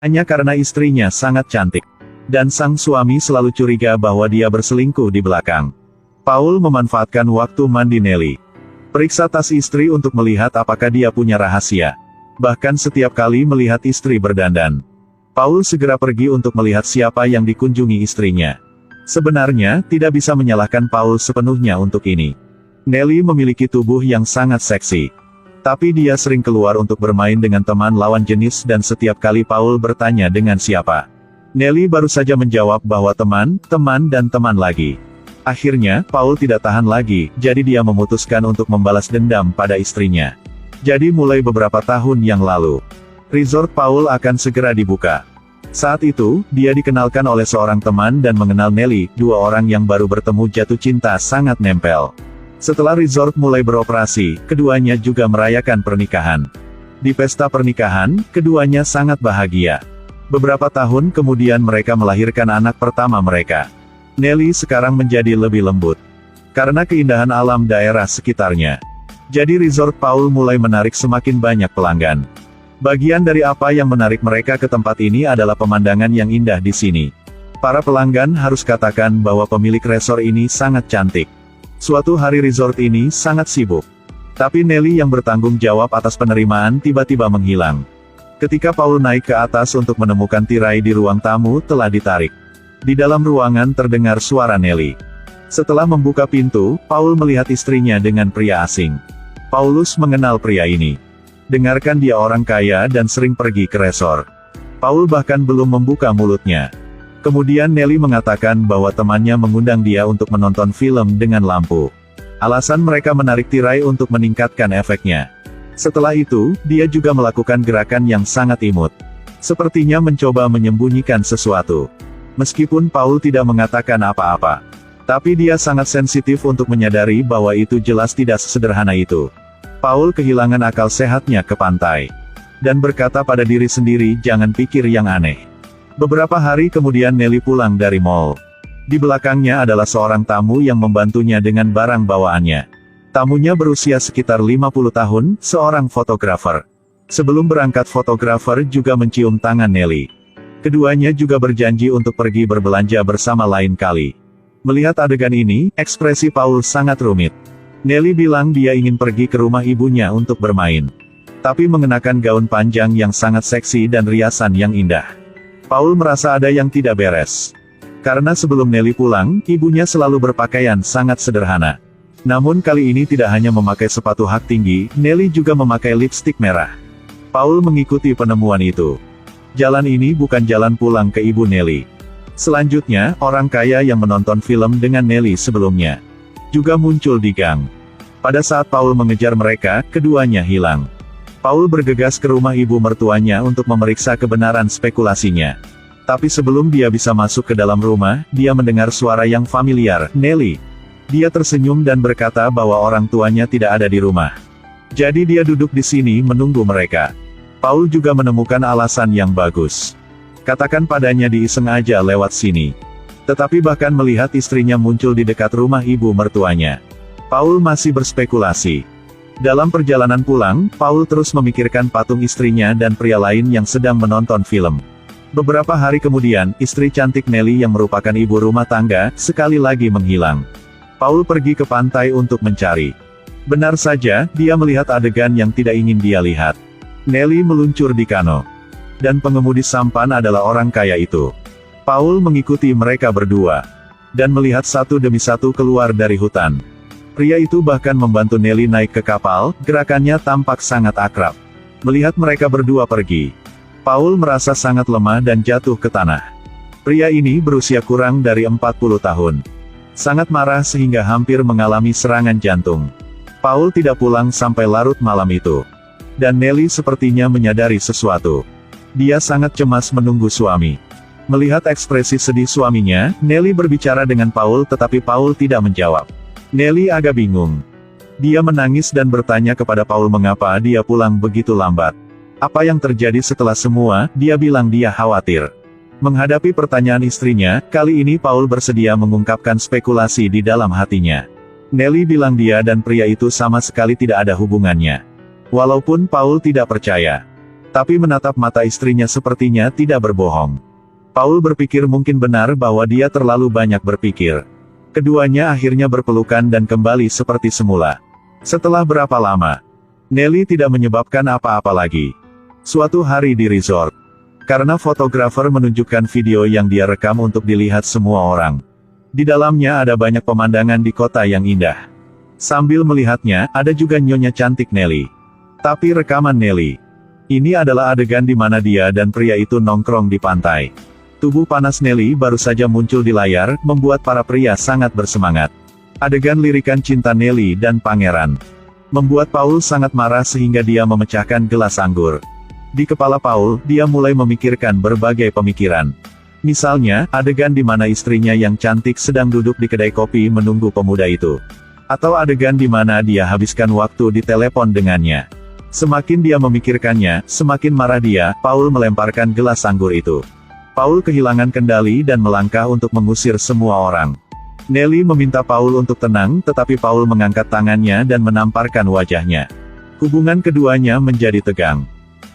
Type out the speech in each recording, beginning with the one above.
Hanya karena istrinya sangat cantik. Dan sang suami selalu curiga bahwa dia berselingkuh di belakang. Paul memanfaatkan waktu mandi Nelly. Periksa tas istri untuk melihat apakah dia punya rahasia. Bahkan setiap kali melihat istri berdandan, Paul segera pergi untuk melihat siapa yang dikunjungi istrinya. Sebenarnya, tidak bisa menyalahkan Paul sepenuhnya untuk ini. Nelly memiliki tubuh yang sangat seksi. Tapi dia sering keluar untuk bermain dengan teman lawan jenis dan setiap kali Paul bertanya dengan siapa, Nelly baru saja menjawab bahwa teman, dan teman lagi. Akhirnya, Paul tidak tahan lagi, jadi dia memutuskan untuk membalas dendam pada istrinya. Jadi mulai beberapa tahun yang lalu, resort Paul akan segera dibuka. Saat itu, dia dikenalkan oleh seorang teman dan mengenal Nelly, dua orang yang baru bertemu jatuh cinta sangat nempel. Setelah resort mulai beroperasi, keduanya juga merayakan pernikahan. Di pesta pernikahan, keduanya sangat bahagia. Beberapa tahun kemudian mereka melahirkan anak pertama mereka. Nelly sekarang menjadi lebih lembut karena keindahan alam daerah sekitarnya. Jadi resort Paul mulai menarik semakin banyak pelanggan. Bagian dari apa yang menarik mereka ke tempat ini adalah pemandangan yang indah di sini. Para pelanggan harus katakan bahwa pemilik resort ini sangat cantik. Suatu hari resort ini sangat sibuk. Tapi Nelly yang bertanggung jawab atas penerimaan tiba-tiba menghilang. Ketika Paul naik ke atas untuk menemukan tirai di ruang tamu telah ditarik. Di dalam ruangan terdengar suara Nelly. Setelah membuka pintu, Paul melihat istrinya dengan pria asing. Paulus mengenal pria ini. Dengarkan dia orang kaya dan sering pergi ke resort. Paul bahkan belum membuka mulutnya. Kemudian Nelly mengatakan bahwa temannya mengundang dia untuk menonton film dengan lampu. Alasan mereka menarik tirai untuk meningkatkan efeknya. Setelah itu, dia juga melakukan gerakan yang sangat imut. Sepertinya mencoba menyembunyikan sesuatu. Meskipun Paul tidak mengatakan apa-apa. Tapi dia sangat sensitif untuk menyadari bahwa itu jelas tidak sesederhana itu. Paul kehilangan akal sehatnya ke pantai. Dan berkata pada diri sendiri jangan pikir yang aneh. Beberapa hari kemudian Nelly pulang dari mall. Di belakangnya adalah seorang tamu yang membantunya dengan barang bawaannya. Tamunya berusia sekitar 50 tahun, seorang fotografer. Sebelum berangkat fotografer juga mencium tangan Nelly. Keduanya juga berjanji untuk pergi berbelanja bersama lain kali. Melihat adegan ini, ekspresi Paul sangat rumit. Nelly bilang dia ingin pergi ke rumah ibunya untuk bermain. Tapi mengenakan gaun panjang yang sangat seksi dan riasan yang indah. Paul merasa ada yang tidak beres. Karena sebelum Nelly pulang, ibunya selalu berpakaian sangat sederhana. Namun kali ini tidak hanya memakai sepatu hak tinggi, Nelly juga memakai lipstik merah. Paul mengikuti penemuan itu. Jalan ini bukan jalan pulang ke ibu Nelly. Selanjutnya, orang kaya yang menonton film dengan Nelly sebelumnya juga muncul di gang. Pada saat Paul mengejar mereka, keduanya hilang. Paul bergegas ke rumah ibu mertuanya untuk memeriksa kebenaran spekulasinya. Tapi sebelum dia bisa masuk ke dalam rumah, dia mendengar suara yang familiar, Nelly. Dia tersenyum dan berkata bahwa orang tuanya tidak ada di rumah. Jadi dia duduk di sini menunggu mereka. Paul juga menemukan alasan yang bagus. Katakan padanya diiseng aja lewat sini. Tetapi bahkan melihat istrinya muncul di dekat rumah ibu mertuanya. Paul masih berspekulasi. Dalam perjalanan pulang, Paul terus memikirkan patung istrinya dan pria lain yang sedang menonton film. Beberapa hari kemudian, istri cantik Nelly yang merupakan ibu rumah tangga, sekali lagi menghilang. Paul pergi ke pantai untuk mencari. Benar saja, dia melihat adegan yang tidak ingin dia lihat. Nelly meluncur di kano. Dan pengemudi sampan adalah orang kaya itu. Paul mengikuti mereka berdua. Dan melihat satu demi satu keluar dari hutan. Pria itu bahkan membantu Nelly naik ke kapal, gerakannya tampak sangat akrab. Melihat mereka berdua pergi, Paul merasa sangat lemah dan jatuh ke tanah. Pria ini berusia kurang dari 40 tahun. Sangat marah sehingga hampir mengalami serangan jantung. Paul tidak pulang sampai larut malam itu. Dan Nelly sepertinya menyadari sesuatu. Dia sangat cemas menunggu suami. Melihat ekspresi sedih suaminya, Nelly berbicara dengan Paul tetapi Paul tidak menjawab. Nelly agak bingung. Dia menangis dan bertanya kepada Paul mengapa dia pulang begitu lambat. Apa yang terjadi setelah semua, dia bilang dia khawatir. Menghadapi pertanyaan istrinya, kali ini Paul bersedia mengungkapkan spekulasi di dalam hatinya. Nelly bilang dia dan pria itu sama sekali tidak ada hubungannya. Walaupun Paul tidak percaya. Tapi menatap mata istrinya sepertinya tidak berbohong. Paul berpikir mungkin benar bahwa dia terlalu banyak berpikir. Keduanya akhirnya berpelukan dan kembali seperti semula. Setelah berapa lama, Nelly tidak menyebabkan apa-apa lagi. Suatu hari di resort, karena fotografer menunjukkan video yang dia rekam untuk dilihat semua orang. Di dalamnya ada banyak pemandangan di kota yang indah. Sambil melihatnya, ada juga nyonya cantik Nelly. Tapi rekaman Nelly ini adalah adegan di mana dia dan pria itu nongkrong di pantai. Tubuh panas Nelly baru saja muncul di layar, membuat para pria sangat bersemangat. Adegan lirikan cinta Nelly dan pangeran membuat Paul sangat marah sehingga dia memecahkan gelas anggur. Di kepala Paul, dia mulai memikirkan berbagai pemikiran. Misalnya, adegan di mana istrinya yang cantik sedang duduk di kedai kopi menunggu pemuda itu. Atau adegan di mana dia habiskan waktu di telepon dengannya. Semakin dia memikirkannya, semakin marah dia. Paul melemparkan gelas anggur itu. Paul kehilangan kendali dan melangkah untuk mengusir semua orang. Nelly meminta Paul untuk tenang, tetapi Paul mengangkat tangannya dan menamparkan wajahnya. Hubungan keduanya menjadi tegang.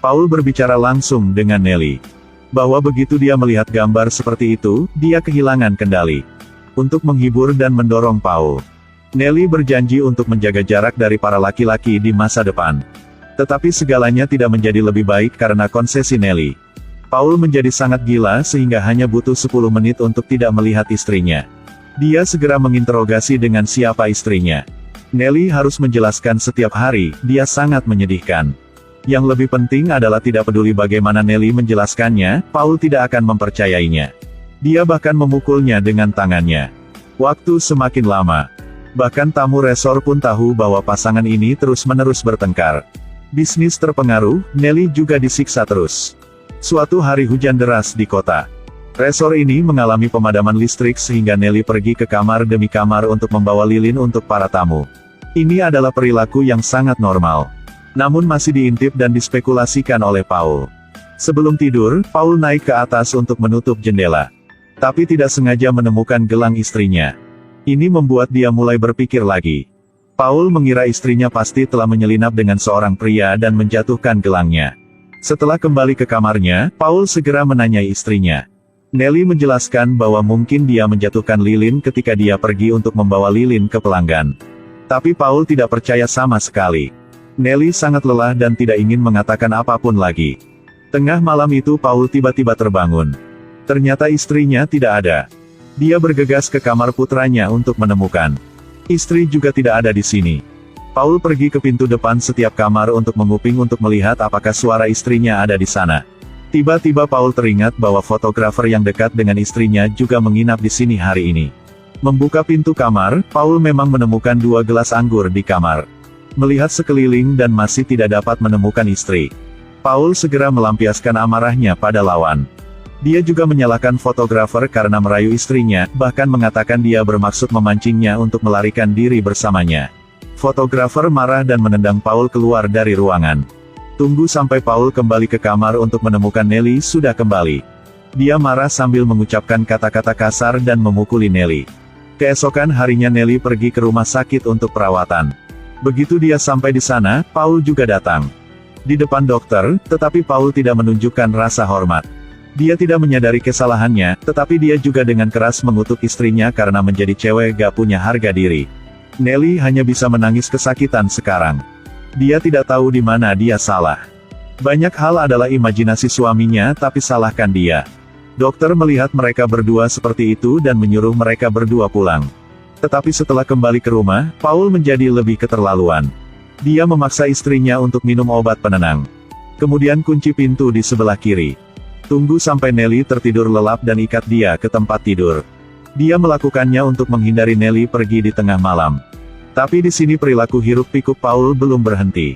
Paul berbicara langsung dengan Nelly. Bahwa begitu dia melihat gambar seperti itu, dia kehilangan kendali. Untuk menghibur dan mendorong Paul, Nelly berjanji untuk menjaga jarak dari para laki-laki di masa depan. Tetapi segalanya tidak menjadi lebih baik karena konsesi Nelly. Paul menjadi sangat gila sehingga hanya butuh 10 menit untuk tidak melihat istrinya. Dia segera menginterogasi dengan siapa istrinya. Nelly harus menjelaskan setiap hari, dia sangat menyedihkan. Yang lebih penting adalah tidak peduli bagaimana Nelly menjelaskannya, Paul tidak akan mempercayainya. Dia bahkan memukulnya dengan tangannya. Waktu semakin lama. Bahkan tamu resor pun tahu bahwa pasangan ini terus-menerus bertengkar. Bisnis terpengaruh, Nelly juga disiksa terus. Suatu hari hujan deras di kota. Resor ini mengalami pemadaman listrik sehingga Nelly pergi ke kamar demi kamar untuk membawa lilin untuk para tamu. Ini adalah perilaku yang sangat normal. Namun masih diintip dan dispekulasikan oleh Paul. Sebelum tidur, Paul naik ke atas untuk menutup jendela. Tapi tidak sengaja menemukan gelang istrinya. Ini membuat dia mulai berpikir lagi. Paul mengira istrinya pasti telah menyelinap dengan seorang pria dan menjatuhkan gelangnya. Setelah kembali ke kamarnya, Paul segera menanyai istrinya. Nelly menjelaskan bahwa mungkin dia menjatuhkan lilin ketika dia pergi untuk membawa lilin ke pelanggan. Tapi Paul tidak percaya sama sekali. Nelly sangat lelah dan tidak ingin mengatakan apapun lagi. Tengah malam itu Paul tiba-tiba terbangun. Ternyata istrinya tidak ada. Dia bergegas ke kamar putranya untuk menemukan. Istri juga tidak ada di sini. Paul pergi ke pintu depan setiap kamar untuk menguping untuk melihat apakah suara istrinya ada di sana. Tiba-tiba Paul teringat bahwa fotografer yang dekat dengan istrinya juga menginap di sini hari ini. Membuka pintu kamar, Paul memang menemukan 2 gelas anggur di kamar. Melihat sekeliling dan masih tidak dapat menemukan istri. Paul segera melampiaskan amarahnya pada lawan. Dia juga menyalahkan fotografer karena merayu istrinya, bahkan mengatakan dia bermaksud memancingnya untuk melarikan diri bersamanya. Fotografer marah dan menendang Paul keluar dari ruangan. Tunggu sampai Paul kembali ke kamar untuk menemukan Nelly sudah kembali. Dia marah sambil mengucapkan kata-kata kasar dan memukuli Nelly. Keesokan harinya Nelly pergi ke rumah sakit untuk perawatan. Begitu dia sampai di sana, Paul juga datang. Di depan dokter, tetapi Paul tidak menunjukkan rasa hormat. Dia tidak menyadari kesalahannya, tetapi dia juga dengan keras mengutuk istrinya karena menjadi cewek gak punya harga diri. Nelly hanya bisa menangis kesakitan sekarang. Dia tidak tahu di mana dia salah. Banyak hal adalah imajinasi suaminya tapi salahkan dia. Dokter melihat mereka berdua seperti itu dan menyuruh mereka berdua pulang. Tetapi setelah kembali ke rumah, Paul menjadi lebih keterlaluan. Dia memaksa istrinya untuk minum obat penenang. Kemudian kunci pintu di sebelah kiri. Tunggu sampai Nelly tertidur lelap dan ikat dia ke tempat tidur. Dia melakukannya untuk menghindari Nelly pergi di tengah malam. Tapi di sini perilaku hiruk-pikuk Paul belum berhenti.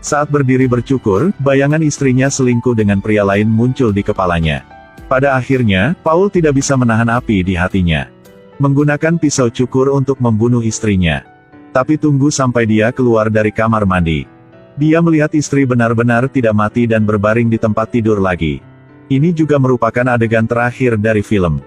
Saat berdiri bercukur, bayangan istrinya selingkuh dengan pria lain muncul di kepalanya. Pada akhirnya, Paul tidak bisa menahan api di hatinya. Menggunakan pisau cukur untuk membunuh istrinya. Tapi tunggu sampai dia keluar dari kamar mandi. Dia melihat istri benar-benar tidak mati dan berbaring di tempat tidur lagi. Ini juga merupakan adegan terakhir dari film.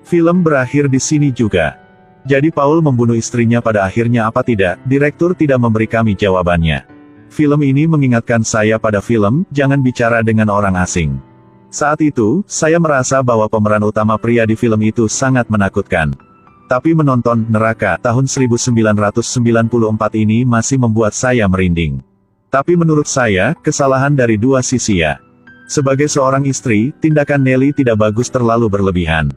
Film berakhir di sini juga. Jadi Paul membunuh istrinya pada akhirnya apa tidak, direktur tidak memberi kami jawabannya. Film ini mengingatkan saya pada film Jangan Bicara Dengan Orang Asing. Saat itu, saya merasa bahwa pemeran utama pria di film itu sangat menakutkan. Tapi menonton Neraka tahun 1994 ini masih membuat saya merinding. Tapi menurut saya, kesalahan dari dua sisi ya. Sebagai seorang istri, tindakan Nelly tidak bagus terlalu berlebihan.